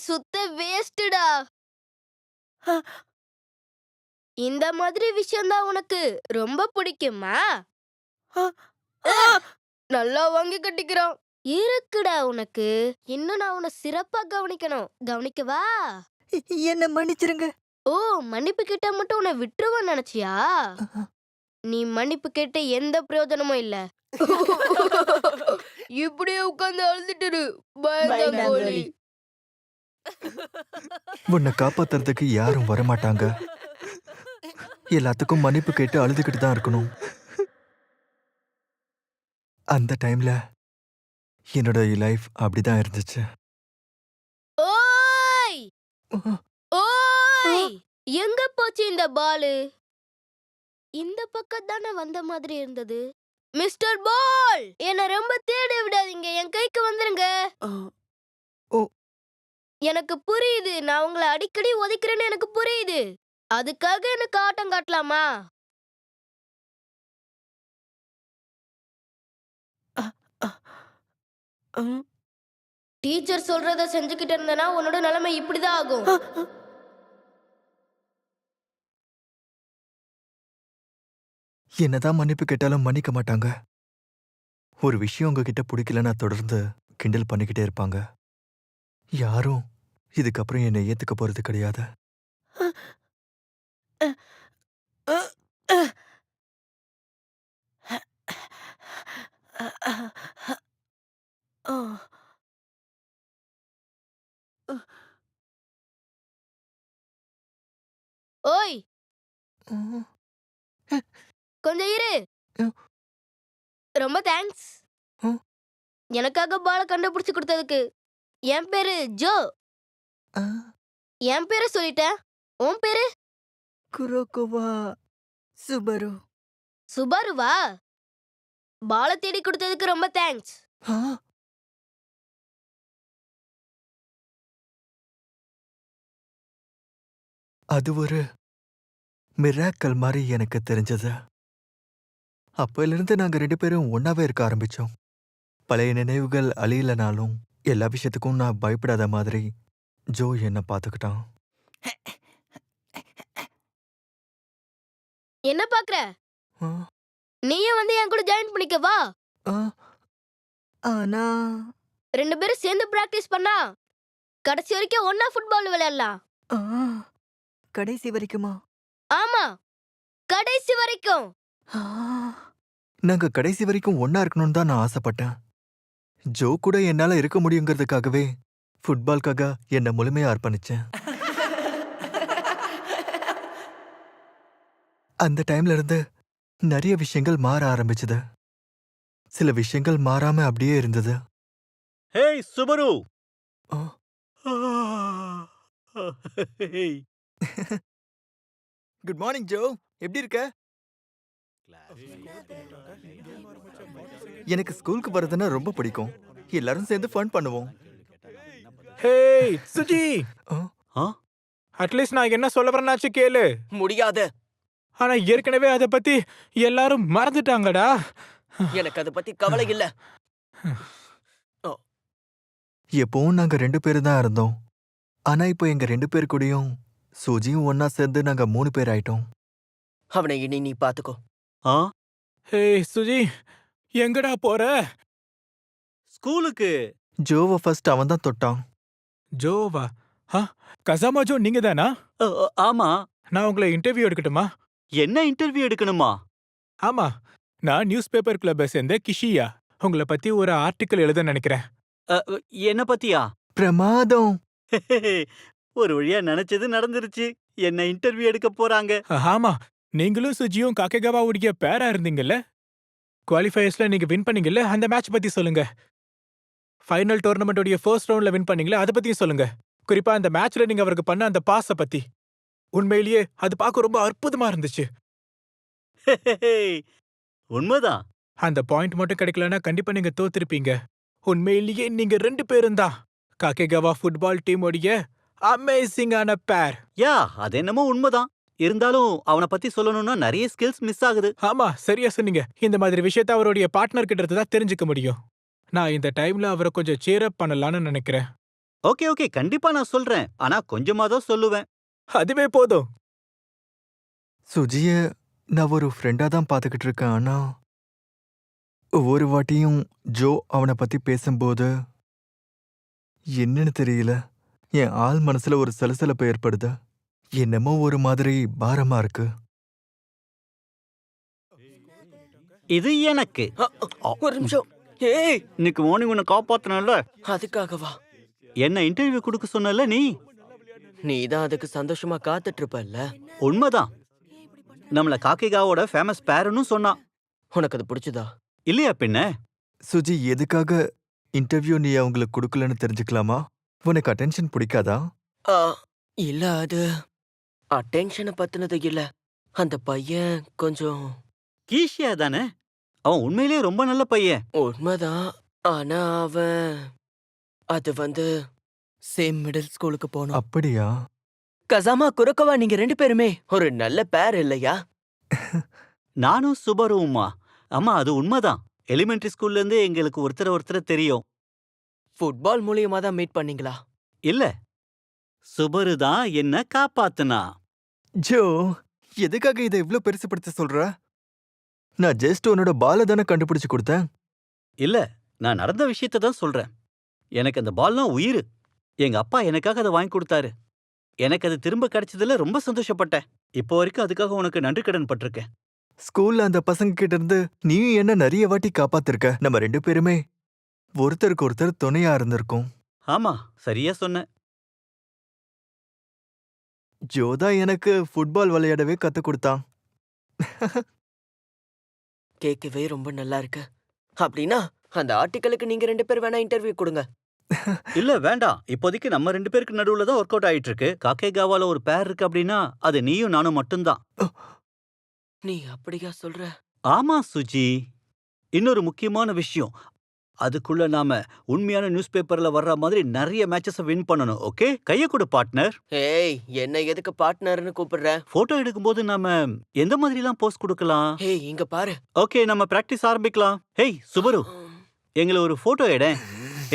சுத்த வேஸ்டுடா. இந்த மாதிரி விஷயம் தான் உனக்கு ரொம்ப பிடிக்குமா? நல்லா வாங்கி கட்டிக்கிறான். இருக்குடா உனக்கு. இன்னும் நான் உன்னை சிறப்பா கவனிக்கணும். கவனிக்கவா? என்ன மன்னிச்சிருங்க. ஓ, மன்னிப்பு கேட்டா மட்டும் உன்னை விட்டுருவேன்னு நினைச்சியா? நீ மன்னிப்பு கேட்ட எந்த பிரயோஜனமும் இல்ல. இப்படியே உட்கார்ந்து அழுதுட்டு இரு. பயந்தாங்கோலி. உன்னை காப்பாத்துறதுக்கு யாரும் வரமாட்டாங்க. எல்லாத்துக்கும் மன்னிப்பு கேட்டு அழுதுகிட்டு தான் இருக்கணும். அந்த டைம்ல என்னோட லைஃப் அப்படிதான் இருந்துச்சு. ஓய் ஓய், எங்க போச்சு இந்த பாலு? இந்த பக்கம் தானே வந்த மாதிரி இருந்தது. மிஸ்டர் பால், என்ன ரொம்ப தேட விடாதீங்க. என் கைக்கு வந்துருங்க. ஓ. எனக்கு புரியுது, நான் உங்களை அடிக்கடி உதைக்கிறேன்னு எனக்கு புரியுது. அதுக்காக எனக்கு ஆட்டம் காட்டலாமா? டீச்சர் சொல்றத செஞ்சுக்கிட்டு இருந்தனா உன்னோட நிலைமை இப்படிதான் ஆகும். என்னதான் மன்னிப்பு கேட்டாலும் மன்னிக்க மாட்டாங்க. ஒரு விஷயம் உங்ககிட்ட பிடிக்கலன்னா தொடர்ந்து கிண்டல் பண்ணிக்கிட்டே இருப்பாங்க. யாரும் இதுக்கப்புறம் என்னை ஏத்துக்க போறது கிடையாது. ஓய், கொஞ்சம் இரு. ரொம்ப தேங்க்ஸ் எனக்காக பால கண்டுபிடிச்சு கொடுத்ததுக்கு. என் பேரு ஜோ. என் பேரை சொல்லிட்டேன். உன் பேரு? குரோகோவா சுபரு. சுபாருவா? பால தேடி கொடுத்ததுக்கு ரொம்ப தேங்க்ஸ். அது ஒரு மிராக்கல் மாதிரி எனக்கு தெரிஞ்சது. அப்பையிலிருந்து நாங்க 2 பேரும் ஒன்னாவே இருக்க ஆரம்பிச்சோம். பழைய நினைவுகள் அழியலனாலும் எல்லா விஷயத்துக்கும் நான் பயப்படாத மாதிரி ஜோ என்ன பாத்துக்கிட்டான். என்ன பாக்குற? ஆ, நீயும் வந்து என் கூட ஜாயின் பண்ணிக்க வா. ஆ, ஆனா 2 பேரும் சேர்ந்து பிராக்டிஸ் பண்ணா கடைசி வரைக்கும் ஒன்னா ஃபுட்பால் விளையாடலாம். ஆ, கடைசி வரைக்குமா? ஆமா, கடைசி வரைக்கும். ஆ, நாங்க கடைசி வரைக்கும் ஒன்னா இருக்கணும்னு தான் நான் ஆசைப்பட்டேன். ஜோ கூட என்னால இருக்க முடியுங்கிறதுக்காகவே ஃபுட்பால்காக என்ன முழுமையா அர்ப்பணிச்சேன். அந்த டைம்ல இருந்து நிறைய விஷயங்கள் மாற ஆரம்பிச்சது. சில விஷயங்கள் மாறாம அப்படியே இருந்தது. ஹேய் சுபரு. ஆ, ஹேய். குட் மார்னிங் ஜோ, எப்படி இருக்க? எனக்கு ஸ்கூலுக்கு வரதுன்னா ரொம்ப பிடிக்கும். எல்லாரும் சேர்ந்து ஃபன் பண்ணுவோம். ஹேய் சுஜி, ஆ, ஆ? அட்லீஸ்ட் நான் என்ன சொல்ல வரேன்னாச்சு கேளு. முடியாது. ஆனா ஏற்கனவே அதை பத்தி எல்லாரும் மறந்துட்டாங்கடா. எனக்கு அதை பத்தி கவலை இல்ல. எப்பவும் நாங்க 2 பேரு தான் இருந்தோம். ஆனா இப்போ எங்க 2 பேர் கூடயும் சுஜியும் ஒன்னா சேர்ந்து நாங்க 3 பேர் ஆயிட்டோம். அவனை இனி நீ பாத்துக்கோ. ஆ? ஹேய் சுஜி, எங்கடா போற? ஸ்கூலுக்கு. ஜோவை ஃபர்ஸ்ட் அவன் தான் தொட்டான். ஜோவா? கசாமா ஜோ நீங்க தானா? ஆமா. நான் உங்களை இன்டர்வியூ எடுக்கட்டுமா? என்ன இன்டர்வியூ எடுக்கணுமா? ஆமா, நான் நியூஸ் பேப்பர் கிளப்பை சேர்ந்த கிஷியா. உங்களை பத்தி ஒரு ஆர்டிக்கல் எழுத நினைக்கிறேன். அ, என்ன பத்தியா? பிரமாதம். ஒரு வழியா நினைச்சது நடந்துருச்சு. என்ன இன்டர்வியூ எடுக்க போறாங்க. ஆமா, நீங்களும் சுஜியும் காக்கேகாவாவுடைய பேரா இருந்தீங்கல்ல. குவாலிஃபயர்ஸ்ல நீங்க வின் பண்ணீங்கல்ல, அந்த மேட்ச் பத்தி சொல்லுங்க. ஃபைனல் டோர்னமெண்டோட ஃபர்ஸ்ட் ரவுண்ட்ல வின் பண்ணீங்களா, அதை பத்தியும் சொல்லுங்க. குறிப்பா அந்த மேட்ச்ல நீங்க அவருக்கு பண்ண அந்த பாஸ பத்தி. உண்மையிலேயே அது பார்க்க ரொம்ப அற்புதமா இருந்துச்சு. உண்மைதான். அந்த பாயிண்ட் மட்டும் கிடைக்கலன்னா கண்டிப்பா நீங்க தோத்திருப்பீங்க. உண்மையிலேயே நீங்க 2 பேரும் தான் காக்கேகாவா ஃபுட்பால் டீமோடைய அமேசிங்கான பேர். யா, அது என்னமோ உண்மைதான். இருந்தாலும் அவனை பத்தி சொல்லணும்னா நிறைய ஸ்கில்ஸ் மிஸ் ஆகுது. ஆமா, சரியா சொன்னீங்க. இந்த மாதிரி விஷயத்த அவருடைய பார்ட்னர் கிட்ட இருந்து தான் தெரிஞ்சுக்க முடியும். நான் இந்த டைம்ல அவரை கொஞ்சம் சேர் அப் பண்ணலாம்னு நினைக்கிறேன். ஓகே ஓகே கண்டிப்பா நான் சொல்றேன். ஆனா கொஞ்சமா தான் சொல்லுவேன். அதுவே போதும். சுஜிய நான் ஒரு ஃப்ரெண்டா தான் பார்த்துக்கிட்டு இருக்கேன். ஆனா ஒவ்வொரு வாட்டியும் ஜோ அவனை பத்தி பேசும்போது என்னன்னு தெரியல, என் ஆள் மனசுல ஒரு சலசலப்பு ஏற்படுது. என்னமோ ஒரு மாதிரி பாரமா இருக்கு. இது எனக்கு. ஒரு நிமிஷம். ஏய், இன்னைக்கு மார்னிங் உன்னை காப்பாத்தினல, அதுக்காகவா? என்ன இன்டர்வியூ கொடுக்க சொன்னல நீ. நீ தான் அதுக்கு சந்தோஷமா காத்துட்டு இருப்பல்ல. உண்மைதான். நம்மள காக்கைகாவோட ஃபேமஸ் பேருன்னு சொன்னான். உனக்கு அது பிடிச்சதா? இல்லையா பின்ன? சுஜி, எதுக்காக இன்டர்வியூ நீ அவங்களுக்கு கொடுக்கலன்னு தெரிஞ்சுக்கலாமா? உனக்கு அட்டென்ஷன் பிடிக்காதா? ஆ, இல்ல, அது அட்டென்ஷனை பத்தினது இல்ல. அந்த பையன் கொஞ்சம் கீஷியா தானே? அவன் உண்மையிலேயே ரொம்ப நல்ல பையன். உண்மைதான். ஆனா அது சேம் மிடில் ஸ்கூலுக்கு போனோம். அப்படியா? கசாமா குரக்கவா, நீங்க 2 பேருமே ஒரு நல்ல பேர் இல்லையா? நானும் சுபருவுமா. ஆமா அது உண்மைதான். எலிமெண்டரி ஸ்கூல்ல இருந்து எங்களுக்கு ஒருத்தர் தெரியும். ஃபுட்பால் மூலியமா தான் மீட் பண்ணீங்களா? இல்ல, சுபரு தான் என்ன காப்பாத்துனா. ஜோ, எதுக்காக இதை இவ்ளோ பெருசுப்படுத்த சொல்ற? நான் ஜஸ்ட் உன்னோட பால தானே கண்டுபிடிச்சு கொடுத்தேன். இல்ல, நான் நடந்த விஷயத்த தான் சொல்றேன். எனக்கு அந்த பால்லாம் உயிரு. எங்க அப்பா எனக்காக அதை வாங்கி கொடுத்தாரு. எனக்கு அது திரும்ப கிடைச்சதுல ரொம்ப சந்தோஷப்பட்டேன். இப்போ வரைக்கும் அதுக்காக உனக்கு நன்றி கடன் பட்டிருக்கேன். ஸ்கூல்ல அந்த பசங்க கிட்ட இருந்து நீயும் என்ன நிறைய வாட்டி காப்பாத்திருக்க. நம்ம 2 பேருமே ஒருத்தருக்கு ஒருத்தர் துணையா இருந்திருக்கோம். ஆமா, சரியா சொன்ன. ஜோதா எனக்கு ஃபுட்பால் விளையாடவே கத்து கொடுத்தான். கேட்கவே ரொம்ப நல்லா இருக்கு. அப்படின்னா அந்த ஆர்டிக்கலுக்கு நீங்க 2 பேர் வேணா இன்டர்வியூ கொடுங்க. இல்ல வேண்டாம். இப்போதைக்கு நம்ம 2 பேருக்கு நடுவுல தான் ஒர்க் அவுட் ஆயிட்டு இருக்கு. காக்கேகாவால ஒரு பேர் இருக்கு அப்படின்னா அது நீயும் நானும் மட்டும்தான். நீ அப்படியா சொல்ற? ஆமா சுஜி. இன்னொரு முக்கியமான விஷயம். அதுக்குள்ள நாம உண்மையான நியூஸ் பேப்பர்ல வர்ற மாதிரி நிறைய மேட்சஸ் வின் பண்ணணும். ஓகே, கைய கொடு பார்ட்னர். ஏய், என்ன எதுக்கு பார்ட்னர்னு கூப்பிடுற? போட்டோ எடுக்கும்போது நாம எந்த மாதிரிலாம் போஸ்ட் கொடுக்கலாம்? ஏய், இங்க பாரு. ஓகே, நம்ம பிராக்டிஸ் ஆரம்பிக்கலாம். ஹேய் சுபரு, எங்களை ஒரு போட்டோ எடு.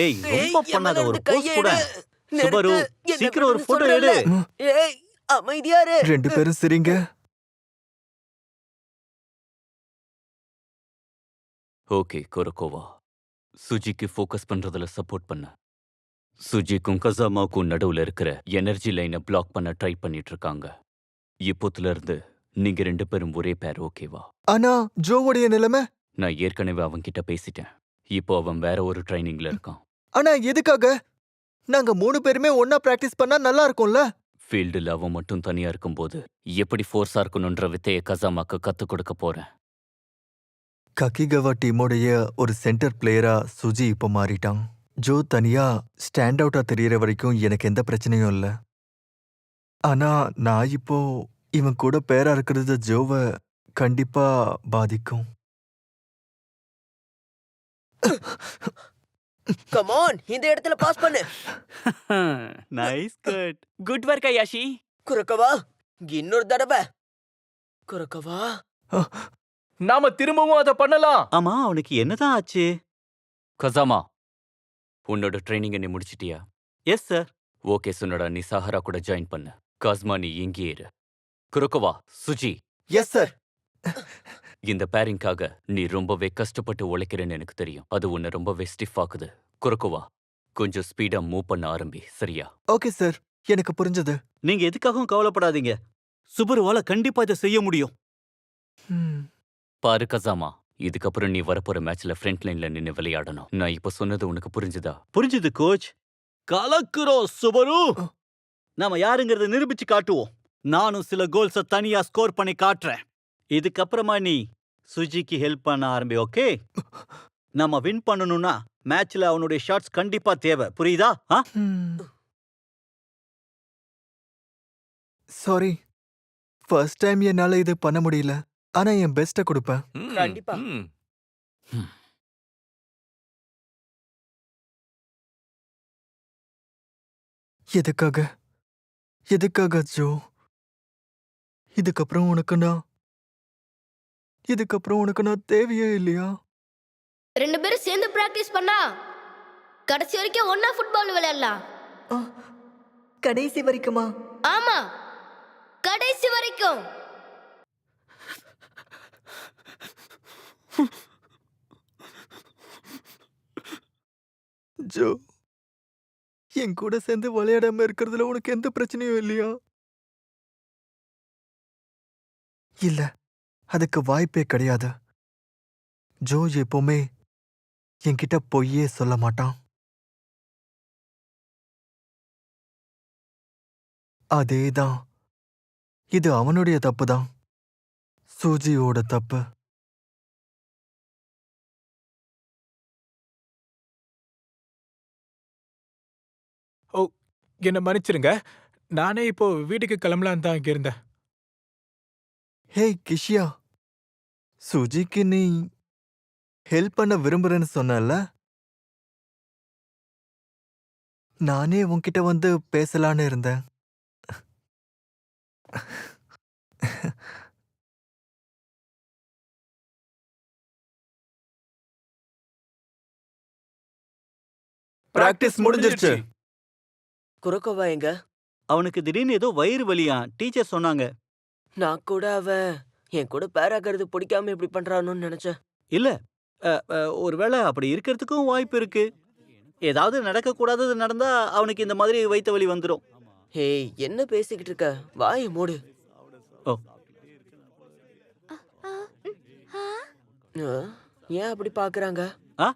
ஏய், ரொம்ப ஏய், பண்ணாத, என் ஒரு மேல போஸ்ட் கையை கூட. எடு. சுபரு, நிறுத்து. என்னை சீக்கிரம் ஒரு விடுன்னு போட்டோ எடு. சொல்றேன்ல. ஏய், அமைதியா இரு. 2 பேரும் சிரிங்க. ஓகே குரக்கோவா, சுஜிக்கு ஃபோக்கஸ் பண்றதுல சப்போர்ட் பண்ண. சுஜிக்கும் கசாமாவுக்கும் நடுவுல இருக்கிற எனர்ஜி லைனை பிளாக் பண்ண ட்ரை பண்ணிட்டு இருக்காங்க. இப்போத்துல இருந்து நீங்க 2 பேரும் ஒரே பேர், ஓகேவா? ஆனா ஜோவுடைய நிலைமை? நான் ஏற்கனவே அவன்கிட்ட பேசிட்டேன். இப்போ அவன் வேற ஒரு ட்ரைனிங்ல இருக்கான். ஆனா எதுக்காக? நாங்க 3 பேருமே ஒன்னா பிராக்டிஸ் பண்ணா நல்லா இருக்கும்ல? ஃபீல்டுல அவன் மட்டும் தனியா இருக்கும்போது எப்படி ஃபோர்ஸா இருக்கணும்ன்ற வித்தையை கசாமாக்கு கத்துக் கொடுக்க போறேன். ககிகவா டீமோடைய ஒரு சென்டர் பிளேயரா சுஜி இப்போ மாறிட்டான். ஜோ தனியா ஸ்டாண்ட் அவுட்டா தெரியற வரைக்கும் எனக்கு எந்த பிரச்சனையும் இல்ல. ஆனா நான் இப்போ இவன் கூட பேரா இருக்கிறது ஜோவை கண்டிப்பா பாதிக்கும். கம் ஆன், இந்த இடத்துல பாஸ் பண்ணு. Nice cut. குட் ஒர்க் அயாஷி. குரக்கவா, இன்னொரு தடவை. குரக்கவா, நாம திரும்பவும் அதை பண்ணலாம். ஆமா, அவனுக்கு என்னதான் ஆச்சு? கசாமா, உன்னோட ட்ரைனிங்கை நீ முடிச்சிட்டியா? Yes sir. ஓகே சுனடா, நீ சஹரா கூட ஜாயின் பண்ணு. காஸ்மா, நீ இங்கே இரு. குரக்கவா, சுஜி, எஸ் சார். இந்த பேரிங்காக நீ ரொம்பவே கஷ்டப்பட்டு உழைக்கிறேன்னு எனக்கு தெரியும். அது உன்னை ரொம்பவே ஸ்டிஃப் ஆக்குது. குரக்கவா, கொஞ்சம் ஸ்பீடா மூவ் பண்ண ஆரம்பி, சரியா? ஓகே சார், எனக்கு புரிஞ்சது. நீங்க எதுக்காகவும் கவலைப்படாதீங்க. சுபருவால கண்டிப்பா இதை செய்ய முடியும். பாரு கசாமா, இதுக்கப்புறம் நீ வரப்போற மேட்ச்ல ஃப்ரண்ட் லைன்ல நின்னு விளையாடணும். நான் இப்ப சொன்னது உனக்கு புரிஞ்சுதா? புரிஞ்சுது கோச். கலக்குறோம் சுபரு. நாம யாருங்கறத நிரூபிச்சு காட்டுவோம். நானும் சில கோல்ஸ தனியா ஸ்கோர் பண்ணி காட்டுறேன். இதுக்கப்புறமா நீ சுஜிக்கு ஹெல்ப் பண்ண ஆரம்பி. ஓகே, நாம வின் பண்ணணும்னா மேட்ச்ல அவனுடைய ஷாட்ஸ் கண்டிப்பா தேவை. புரியுதா? சாரி, ஃபர்ஸ்ட் டைம் என்னால இது பண்ண முடியல. ஆனா என் பெஸ்ட்டை கொடுப்பேன். கண்டிப்பா. எதுக்காக? எதுக்காக ஜோ? இதுக்கப்புறம் உனக்கு நான் தேவையே இல்லையா? 2 பேரும் சேர்ந்து பிராக்டிஸ் பண்ணா கடைசி வரைக்கும் ஒன்னா ஃபுட்பால் விளையாடலாம். ஆ, கடைசி வரைக்குமா? ஆமா, கடைசி வரைக்கும். ஜோ, என் கூட சேர்ந்து விளையாடாம இருக்கிறதுல உனக்கு எந்த பிரச்சனையும் இல்லையா? இல்ல, அதுக்கு வாய்ப்பே கிடையாது. ஜோ எப்பவுமே என்கிட்ட பொய்யே சொல்ல மாட்டான். அதேதான். இது அவனுடைய தப்பு தான். சூஜியோட தப்பு. ஓ, என்ன மன்னிச்சிருங்க. நானே இப்போ வீட்டுக்கு கிளம்பலான்னு தான் இங்க இருந்தேன். ஹேய் கிஷியா, சுஜிக்கு நீ ஹெல்ப் பண்ண விரும்புறேன்னு சொன்னல? நானே உன்கிட்ட வந்து பேசலான்னு இருந்தேன். பிராக்டிஸ் முடிஞ்சிருச்சு. குரோக்கோவா எங்க? அவனுக்கு திடீர்னு ஏதோ வயிறு வலியாம், டீச்சர் சொன்னாங்க. நான் கூட அவன் என் கூட பேராகிறது பிடிக்காம இப்படி பண்றானோன்னு நினைச்சேன். இல்ல, ஒருவேளை அப்படி இருக்கிறதுக்கும் வாய்ப்பு இருக்கு. ஏதாவது நடக்கக்கூடாதது நடந்தா அவனுக்கு இந்த மாதிரி வயித்து வலி வந்துடும். ஹேய், என்ன பேசிக்கிட்டு இருக்க? வாயை மூடு. ஓ, ஆ, ஏன் அப்படி பாக்குறாங்க? ஆ,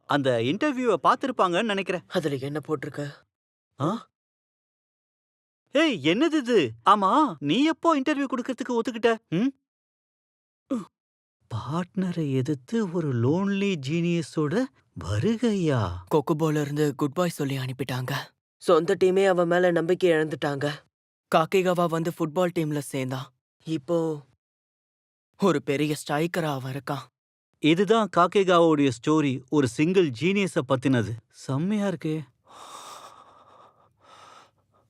அந்த இன்டர்வியூவை பார்த்திருப்பாங்கன்னு நினைக்கிறேன். அதுல என்ன போட்டிருக்க? ஆ? ஏய், என்னது இது? ஆமா, நீ எப்போ இன்டர்வியூ கொடுக்கறதுக்கு ஒத்துக்கிட்ட? ம்? பார்ட்னரை எதிர்த்து ஒரு லோன்லி ஜீனியஸோட வருகையா? கொக்கோபோல இருந்து குட் பாய் சொல்லி அனுப்பிட்டாங்க. சொந்த டீமே அவன் மேல நம்பிக்கை இழந்துட்டாங்க. காக்கேகாவா வந்து ஃபுட்பால் டீம்ல சேர்ந்தான். இப்போ ஒரு பெரிய ஸ்ட்ரைக்கரா அவன் இருக்கான். இதுதான் காக்கேகாவோடைய ஸ்டோரி. ஒரு சிங்கிள் ஜீனியஸ பத்தினது. செம்மையா இருக்கே.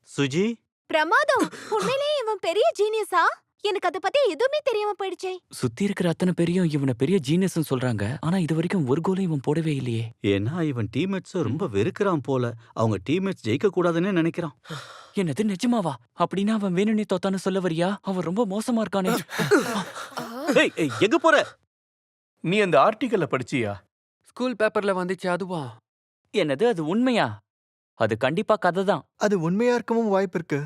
சுஜி, பிரமாதம். உண்மையிலேயே இவன் பெரிய ஜீனியஸா? எனக்கு அத பத்தி எதுவுமே தெரியாம போயிடுச்சே. சுத்தி இருக்கிற அத்தனை பேரையும் இவனை பெரிய ஜீனியஸ்னு சொல்றாங்க. ஆனா இது வரைக்கும் ஒரு கோலும் இவன் போடவே இல்லையே. ஏன்னா இவன் டீம்மேட்ஸ ரொம்ப வெறுக்கிறான் போல. அவங்க டீம்மேட்ஸ் ஜெயிக்க கூடாதுன்னு நினைக்கிறான். என்னது நிஜமாவா? அப்படின்னா அவன் வேணும்னே தோத்தான்னு சொல்ல வரியா? அவன் ரொம்ப மோசமா இருக்கானே. ஏய், ஏய், எங்க போற? நீ அந்த ஆர்டிக்கலை படிச்சியா? ஸ்கூல் பேப்பர்ல வந்துச்சு அதுவா? என்னது அது உண்மையா? அது கண்டிப்பா கதை தான். அது உண்மையா இருக்கவும் வாய்ப்பு இருக்கு.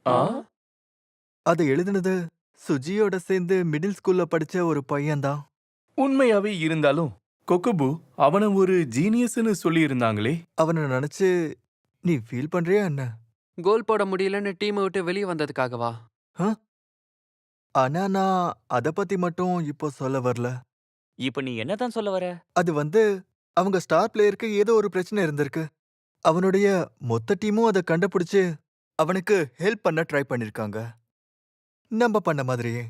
ஆ? அதை எழுதுனது சுஜியோட சேர்ந்து மிடில் ஸ்கூல்ல படிச்ச ஒரு பையன்தான். உண்மையாவே இருந்தாலும் கொக்கோபு அவனை ஒரு ஜீனியஸ்னு சொல்லி இருந்தாங்களே. அவனை நினைச்சு நீ ஃபீல் பண்றியா என்ன? கோல் போட முடியலன்னு டீமை விட்டு வெளியே வந்ததுக்காகவா? ஆனா நான் அத பத்தி மட்டும் இப்போ சொல்ல வரல. இப்ப நீ என்னதான் சொல்ல வர? அது வந்து அவங்க ஸ்டார் பிளேயருக்கு ஏதோ ஒரு பிரச்சனை இருந்திருக்கு. அவனுடைய மொத்த டீமும் அதை கண்டுபிடிச்சு அவனுக்கு ஹெல்ப் பண்ண ட்ரை பண்ணிருக்காங்க. நம்ம பண்ண மாதிரியே.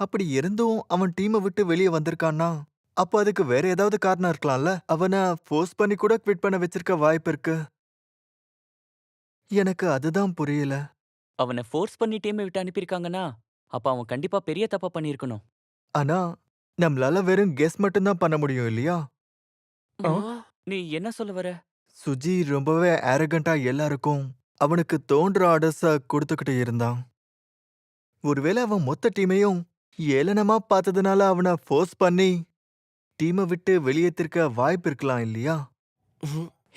அப்படி இருந்தும் அவன் டீமை விட்டு வெளியே வந்திருக்கான்னா அப்ப அதுக்கு வேற ஏதாவது காரணம் இருக்கலாம்ல. அவனை ஃபோர்ஸ் பண்ணி கூட குவிட் பண்ண வச்சிருக்க வாய்ப்பு இருக்கு. எனக்கு அதுதான் புரியல. அவனை ஃபோர்ஸ் பண்ணி டீமை விட்டு அனுப்பியிருக்காங்கன்னா அப்ப அவன் கண்டிப்பா பெரிய தப்பா பண்ணியிருக்கணும். ஆனா நம்மளால வெறும் கெஸ் மட்டும்தான் பண்ண முடியும் இல்லையா? ஆ? நீ என்ன சொல்ல வர? சுஜி ரொம்பவே ஆரகண்டா எல்லாருக்கும் அவனுக்கு தோன்ற ஆர்டர்ஸ கொடுத்துக்கிட்டு இருந்தான். ஒருவேளை அவன் மொத்த டீமையும் ஏளனமா பார்த்ததுனால அவனை ஃபோர்ஸ் பண்ணி டீமை விட்டு வெளியேற்றிருக்க வாய்ப்பு இருக்கலாம் இல்லையா?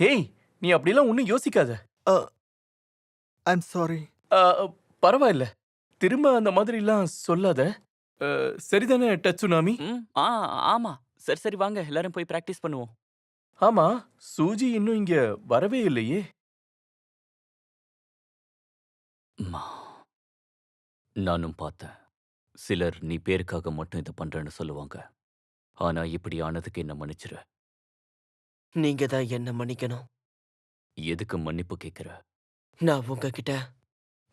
ஹேய், நீ அப்படிலாம் ஒன்னும் யோசிக்காத. I'm sorry. பரவாயில்ல, திரும்ப அந்த மாதிரிலாம் சொல்லாத. சரிதானே டச்சுனாமி? ஆமா. சரி சரி, வாங்க எல்லாரும் போய் பிராக்டிஸ் பண்ணுவோம். ஆமா, சூஜி இன்னும் இங்க வரவே இல்லையே. நானும் பார்த்தேன். சிலர் நீ பேருக்காக மட்டும் இதை பண்றேன்னு சொல்லுவாங்க. ஆனா இப்படி ஆனதுக்கு என்ன மன்னிச்சிரு. நீங்க தான் என்ன மன்னிக்கணும். எதுக்கு மன்னிப்பு கேட்கிற? நான் உங்ககிட்ட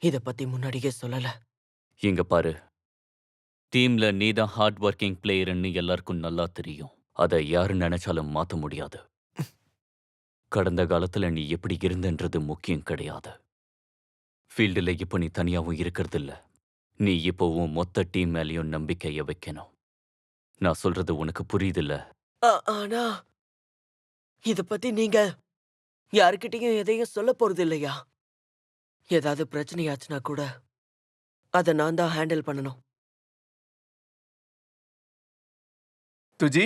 இத பத்தி முன்னாடியே சொல்லல. இங்க பாரு, டீம்ல நீ தான் ஹார்ட் ஒர்க்கிங் பிளேயர்னு எல்லாருக்கும் நல்லா தெரியும். அதை யாரு நினைச்சாலும் மாத்த முடியாது. கடந்த காலத்துல நீ எப்படி இருந்தன்றது முக்கியம் கிடையாது. ஃபீல்டுல இப்ப நீ தனியாவும் இருக்கிறதில்ல. நீ இப்போவும் மொத்த டீம் மேலேயும் நம்பிக்கைய வைக்கணும். நான் சொல்றது உனக்கு புரியுதுல்ல? ஆனா இத பத்தி நீங்க யாருக்கிட்டயும் எதையும் சொல்ல போறது இல்லையா? ஏதாவது பிரச்சனையாச்சுன்னா கூட அதை நான் தான் ஹேண்டில் பண்ணணும். துஜி,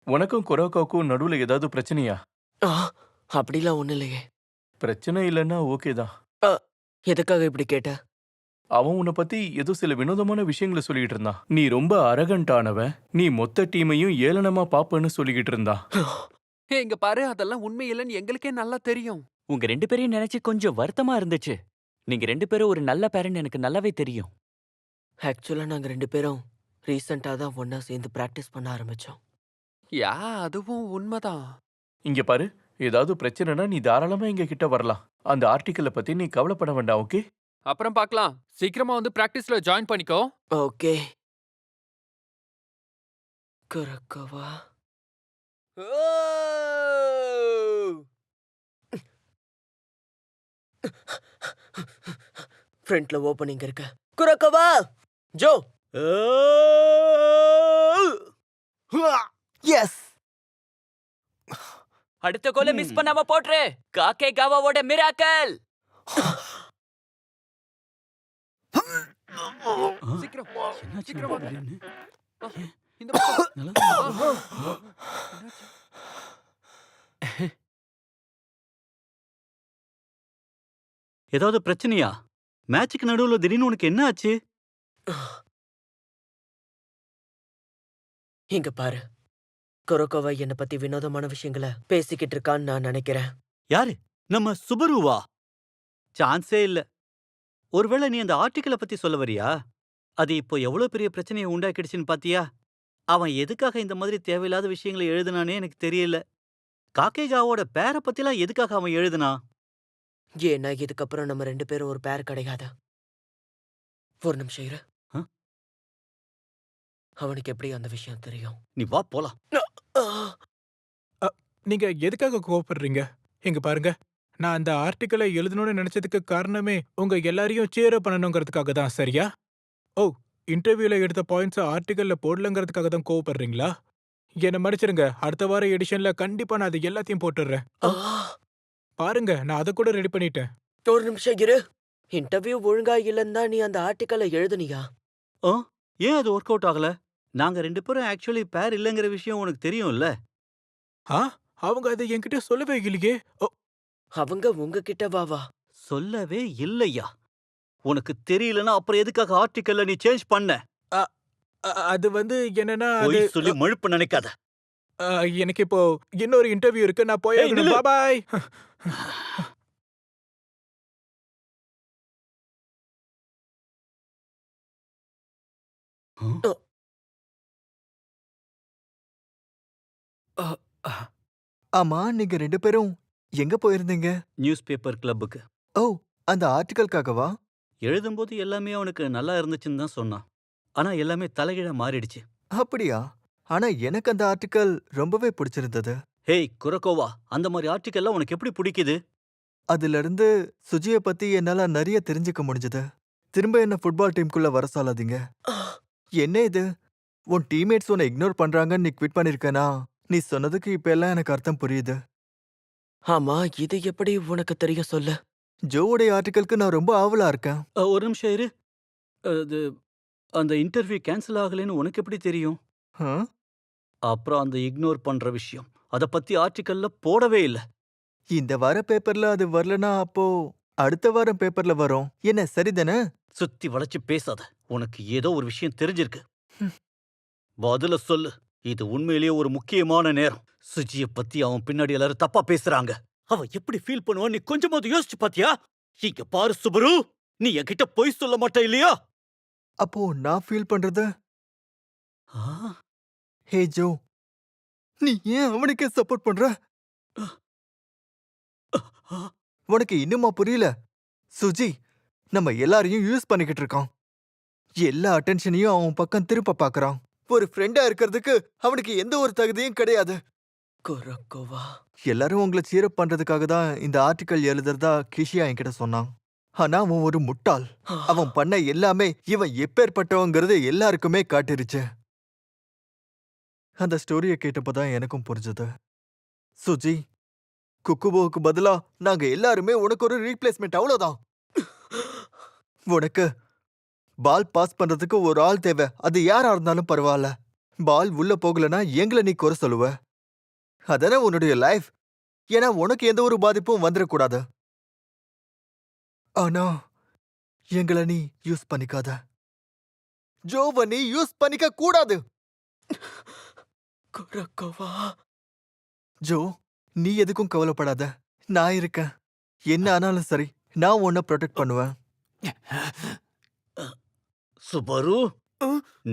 உனக்கும் குரோக்கோக்கும் நடுவுல ஏதாவது பிரச்சனையா? ஆ, அப்படிலாம் ஒண்ணும் இல்லையே. பிரச்சனை இல்லைன்னா ஓகே தான். எதுக்காக இப்படி கேட்ட? அவன் உன்னை பத்தி ஏதோ சில வினோதமான விஷயங்களை சொல்லிட்டு இருந்தான். நீ ரொம்ப அரகண்டானவன், நீ மொத்த டீமையும் ஏளனமா பாப்பன்னு சொல்லிக்கிட்டு இருந்தான். இங்க பாரு, அதெல்லாம் உண்மை இல்லைன்னு எங்களுக்கே நல்லா தெரியும். உங்க 2 பேரையும் நினைச்சு கொஞ்சம் வருத்தமா இருந்துச்சு. நீங்க 2 பேரும் ஒரு நல்ல பேரண்ட் எனக்கு நல்லாவே தெரியும். ஆக்சுவலா நாங்க 2 பேரும் ரீசெண்டா தான் ஒண்ணா சேர்ந்து பிராக்டிஸ் பண்ண ஆரம்பிச்சோம். யா, அதுவும் உண்மைதான். இங்க பாரு, ஏதாவது பிரச்சனைனா நீ தாராளமா எங்க கிட்ட வரலாம். அந்த ஆர்டிக்கலை பத்தி நீ கவலைப்பட வேண்டாம், ஓகே? அப்புறம் பார்க்கலாம். சீக்கிரமா வந்து பிராக்டிஸ்ல ஜாயின் பண்ணிக்கோ. ஓகே. குரக்கவா. ஃப்ரண்ட்ல ஓபனிங் இருக்கு. குரக்கவா, ஜோ. எஸ்! அடுத்த கோலை மிஸ் பண்ணாம போட்ரு. காக்கேகாவாவோட மிராக்கல். சீக்கிரம் என்னாச்சு சீக்கிரம் வாங்க. திடீர்னு? இந்த பக்கம். நல்லா என்னாச்சு? ஏதாவது பிரச்சனையா? மேட்சுக்கு நடுவுல திடீர்னு உனக்கு என்ன ஆச்சு? இங்க பாரு, குரக்கோவா என்னை பத்தி வினோதமான விஷயங்களை பேசிக்கிட்டு இருக்கான்னு நான் நினைக்கிறேன். யாரு? நம்ம சுபருவா? சான்ஸே இல்ல. ஒருவேளை நீ அந்த ஆர்டிக்கலை பத்தி சொல்ல வரியா? அது இப்போ எவ்வளவு பெரிய பிரச்சனையை உண்டாக்கிடுச்சுன்னு பாத்தியா? அவன் எதுக்காக இந்த மாதிரி தேவையில்லாத விஷயங்களை எழுதுனானே எனக்கு தெரியல. காக்கேகாவோட பேரை பத்திலாம் எதுக்காக அவன் எழுதுனா? ஏன்னா இதுக்கப்புறம் நம்ம 2 பேரும் ஒரு பேர் கிடையாது. ஒரு நிமிஷம் இரு. ஆ? அவனுக்கு எப்படி அந்த விஷயம் தெரியும்? நீ வா போலாம். நீங்க எதுக்காக கோவப்படுறீங்க? இங்க பாருங்க, நான் அந்த ஆர்டிக்கலை எழுதணும்னு நினைச்சதுக்கு காரணமே உங்க எல்லாரையும் சேர பண்ணணுங்கிறதுக்காக தான், சரியா? ஓ, இன்டர்வியூல எடுத்த பாயிண்ட்ஸ் ஆர்டிக்கல்ல போடலங்கிறதுக்காக தான் கோவப்படுறீங்களா? என்ன மன்னிச்சிருங்க, அடுத்த வார எடிஷன்ல கண்டிப்பா நான் அது எல்லாத்தையும் போட்டுடுறேன். பாருங்க, நான் அதை கூட ரெடி பண்ணிட்டேன். ஒரு நிமிஷம் இரு. இன்டர்வியூ ஒழுங்கா இல்லைன்னு தான் நீ அந்த ஆர்டிக்கலை எழுதுனியா? ஏன் அது ஒர்க் அவுட் ஆகல? நாங்க 2 பேரும் ஆக்சுவலி பேர் இல்லங்கிற விஷயம் உனக்கு தெரியும்ல? ஆ, அவங்க அதை என்கிட்ட சொல்லவே இல்லையே. ஓ, அவங்க உங்ககிட்ட வா. சொல்லவே இல்லையா? உனக்கு தெரியலன்னா அப்புறம் எதுக்காக ஆர்டிக்கல்ல நீ சேஞ்ச் பண்ண? அது வந்து என்னன்னா, போய் அது சொல்லி மழுப்ப நினைக்காத. எனக்கு இப்போ இன்னொரு இன்டர்வியூ இருக்கு, நான் போய் ஏய், நில்லு. பாய். ஆமா, நீங்க 2 பேரும் எங்க போயிருந்தீங்க? News paper கிளப்புக்கு. ஓ, அந்த ஆர்டிக்கல்காகவா? எழுதும்போது எல்லாமே அவனுக்கு நல்லா இருந்துச்சுன்னு தான் சொன்னான். ஆனா எல்லாமே தலைகீழா மாறிடுச்சு. அப்படியா? ஆனா எனக்கு அந்த ஆர்டிக்கல் ரொம்பவே பிடிச்சிருந்தது. ஹேய் குரக்கோவா, அந்த மாதிரி ஆர்டிக்கல்லாம் உனக்கு எப்படி பிடிக்குது? அதிலிருந்து சுஜிய பத்தி என்னால நிறைய தெரிஞ்சுக்க முடிஞ்சது. திரும்ப என்ன ஃபுட்பால் டீமுக்குள்ள வர சொல்லாதீங்க. என்ன இது? உன் டீம்மேட்ஸ் உன்னை இக்னோர் பண்றாங்கன்னு நீ குவிட் பண்ணிருக்கனா? நீ சொன்னதுக்கு இப்ப எல்லாம் எனக்கு அர்த்தம் புரியுது. ஆமா, இது எப்படி உனக்கு தெரிய சொல்லு? ஜோவுடைய ஆர்டிக்கலுக்கு நான் ரொம்ப ஆவலா இருக்கேன். ஒரு நிமிஷம் இரு. அது அந்த இன்டர்வியூ கேன்சல் ஆகலைன்னு உனக்கு எப்படி தெரியும்? ஆ? அப்புறம் அந்த இக்னோர் பண்ற விஷயம், அத பத்தி ஆர்டிக்கல்ல போடவே இல்ல. இந்த வார பேப்பர்ல அது வரலனா அப்போ அடுத்த வாரம் பேப்பர்ல வரும். என்ன சரிதானே? சுத்தி வளைச்சு பேசாத. உனக்கு ஏதோ ஒரு விஷயம் தெரிஞ்சிருக்கு. பதில சொல்லு. இது உண்மையிலேயே ஒரு முக்கியமான நேரம். சுஜிய பத்தி அவன் பின்னாடி எல்லாரும் தப்பா பேசுறாங்க. அவ எப்படி ஃபீல் பண்ணுவான்னு நீ கொஞ்சமாவது யோசிச்சு பாத்தியா? இங்க பாரு சுபரு, நீ என்கிட்ட பொய் சொல்ல மாட்ட இல்லையா? அப்போ நான் ஃபீல் பண்றது? ஆ? ஹே ஜோ, நீ ஏன் அவனுக்கே சப்போர்ட் பண்ற? உனக்கு இன்னுமா புரியல? சுஜி நம்ம எல்லாரையும் யூஸ் பண்ணிக்கிட்டு இருக்கான். எல்லா அட்டென்ஷனையும் அவன் பக்கம் திருப்ப பாக்குறான். ஒரு ஃப்ரெண்டா இருக்கிறதுக்கு அவனுக்கு எந்த ஒரு தகுதியும் கிடையாது. குரக்கோவா. எல்லாரும் உங்களை சீரப் பண்றதுக்காக தான் இந்த ஆர்டிக்கல் எழுதுறதா கிஷியா என்கிட்ட சொன்னான். ஆனா அவன் ஒரு முட்டாள். அவன் பண்ண எல்லாமே இவன் எப்பேற்பட்டவங்கிறது எல்லாருக்குமே காட்டிருச்சு. அந்த ஸ்டோரியை கேட்டப்பதான் எனக்கும் புரிஞ்சது. சுஜி, குக்குபோவுக்கு பதிலா நாங்க எல்லாருமே உனக்கு ஒரு ரீப்ளேஸ்மெண்ட் அவ்வளவுதான். உனக்கு பால் பாஸ் பண்றதுக்கு ஒரு ஆள் தேவை. அது யாரா இருந்தாலும் பரவாயில்ல. பால் உள்ள போகலனா எங்களை நீ குறை சொல்லுவ. அதானே உன்னுடைய லைஃப். ஏன்னா உனக்கு எந்த ஒரு பாதிப்பும் வந்துடக்கூடாது. ஆனா எங்களை நீ யூஸ் பண்ணிக்காத. ஜோவை நீ யூஸ் பண்ணிக்க கூடாது. குரக்கோவா, ஜோ, நீ எதுக்கும் கவலைப்படாத. நான் இருக்கேன். என்ன ஆனாலும் சரி, நான் உன்னை ப்ரொடெக்ட் பண்ணுவேன். சுபரு,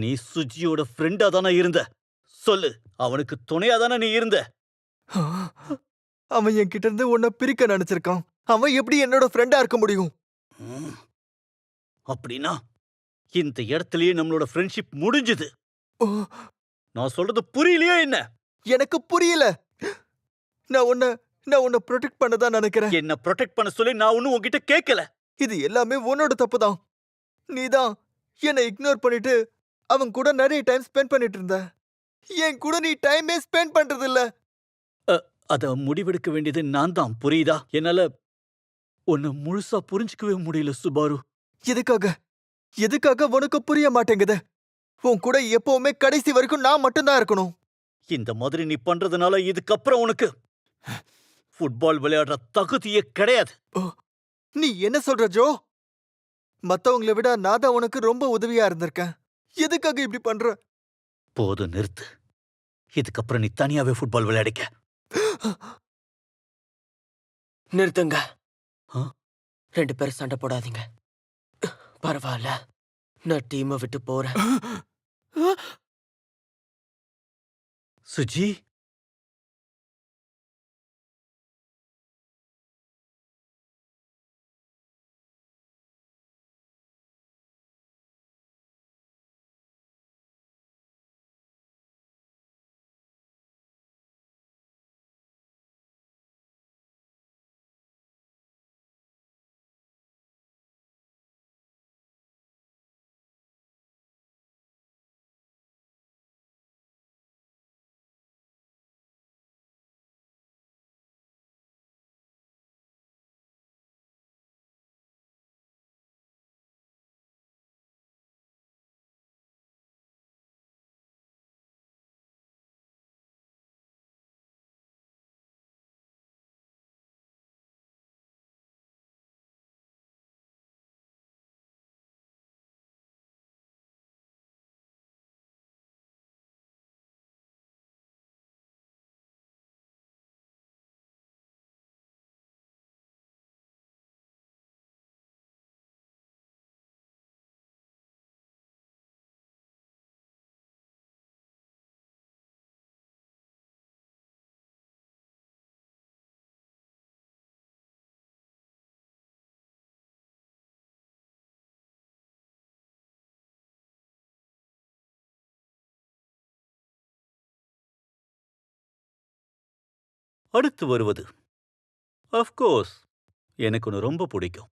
நீ சுஜியோட ஃப்ரெண்டா தானே இருந்த? சொல்லு, அவனுக்கு துணையா தானே நீ இருந்த? ஆ, அவன் என்கிட்ட இருந்து உன்னை பிரிக்க நினைச்சிருக்கான். அவன் எப்படி என்னோட ஃப்ரெண்டா இருக்க முடியும்? ம், அப்படின்னா இந்த இடத்துலயே நம்மளோட ஃப்ரெண்ட்ஷிப் முடிஞ்சுது. ஓ, நான் சொல்றது புரியலையா என்ன? எனக்கு புரியல. நான் உன்னை ப்ரொடெக்ட் பண்ணதான் நினைக்கிறேன். என்ன ப்ரொடெக்ட் பண்ண சொல்லி நான் ஒன்னும் உன்கிட்ட கேட்கல. இது எல்லாமே உன்னோட தப்புதான். நீதான் என்னை இக்னோர் பண்ணிட்டு அவன் கூட நிறைய டைம் ஸ்பெண்ட் பண்ணிட்டு இருந்த. என் கூட நீ டைமே ஸ்பெண்ட் பண்றது இல்ல. அத முடிவெடுக்க வேண்டியது நான் தான், புரியுதா? என்னால உன்னை முழுசா புரிஞ்சுக்கவே முடியல சுபாரு. எதுக்காக உனக்கு புரிய மாட்டேங்குது? உன் கூட எப்பவுமே கடைசி வரைக்கும் நான் மட்டும்தான் இருக்கணும். இந்த மாதிரி நீ பண்றதுனால இதுக்கப்புறம் உனக்கு ஃபுட்பால் விளையாடுற தகுதியே கிடையாது. நீ என்ன சொல்ற ஜோ? மத்தவங்களை விட நான் தான் உனக்கு ரொம்ப உதவியா இருந்திருக்கேன். எதுக்காக இப்படி பண்ற? போதும், நிறுத்து. இதுக்கப்புறம் நீ தனியாவே ஃபுட்பால் விளையாடிக்க. நிறுத்துங்க. ஆ? 2 பேரும் சண்டை போடாதீங்க. பரவாயில்ல, நான் டீமை விட்டு போறேன். சுஜி, அடுத்து வருவது அஃப்கோர்ஸ் எனக்கு ஒன்று ரொம்ப பிடிக்கும்.